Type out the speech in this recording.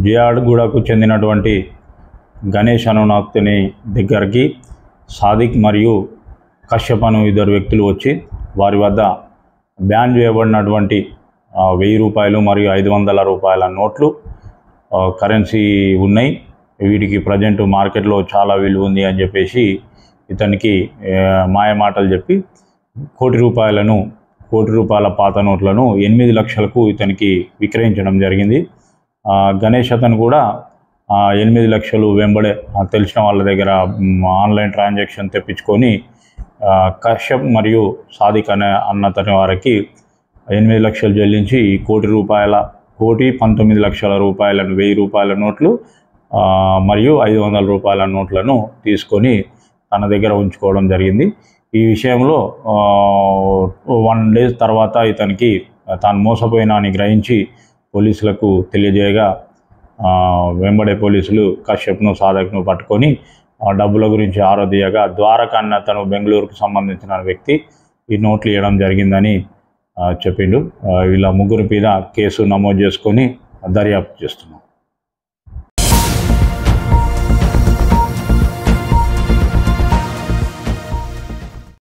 జియాడ్గూడకు చెందినటువంటి గణేష్ అనునాక్తుని దగ్గరికి సాదిక్ మరియు కశ్యప్ అను ఇద్దరు వ్యక్తులు వచ్చి వారి వద్ద బ్యాన్ చేయబడినటువంటి 1000 రూపాయలు మరియు 500 రూపాయల నోట్లు కరెన్సీ ఉన్నాయి. వీటికి ప్రజెంట్ మార్కెట్లో చాలా విలువ ఉంది అని చెప్పేసి ఇతనికి మాయమాటలు చెప్పి కోటి రూపాయల పాత నోట్లను 8 లక్షలకు ఇతనికి విక్రయించడం జరిగింది. గణేష్ అతను కూడా 8 లక్షలు వెంబడే తెలిసిన వాళ్ళ దగ్గర ఆన్లైన్ ట్రాన్సాక్షన్ తెప్పించుకొని కశ్యప్ మరియు సాదిక్ అన్నతని వారికి 8 లక్షలు చెల్లించి కోటి 19 లక్షల రూపాయలను 1000 రూపాయల నోట్లు మరియు 500 రూపాయల నోట్లను తీసుకొని తన దగ్గర ఉంచుకోవడం జరిగింది. ఈ విషయంలో 1 డే తర్వాత ఇతనికి తాను మోసపోయినా అని గ్రహించి పోలీసులకు తెలియజేయగా వెంబడే పోలీసులు కశ్యప్ను సాదిక్ను పట్టుకొని డబ్బుల గురించి ఆరోదీయగా ద్వారక అన్న తను బెంగళూరుకు సంబంధించిన వ్యక్తి ఈ నోట్లు ఇవ్వడం జరిగిందని చెప్పిండు. వీళ్ళ ముగ్గురు మీద కేసు నమోదు చేసుకొని దర్యాప్తు చేస్తున్నాం.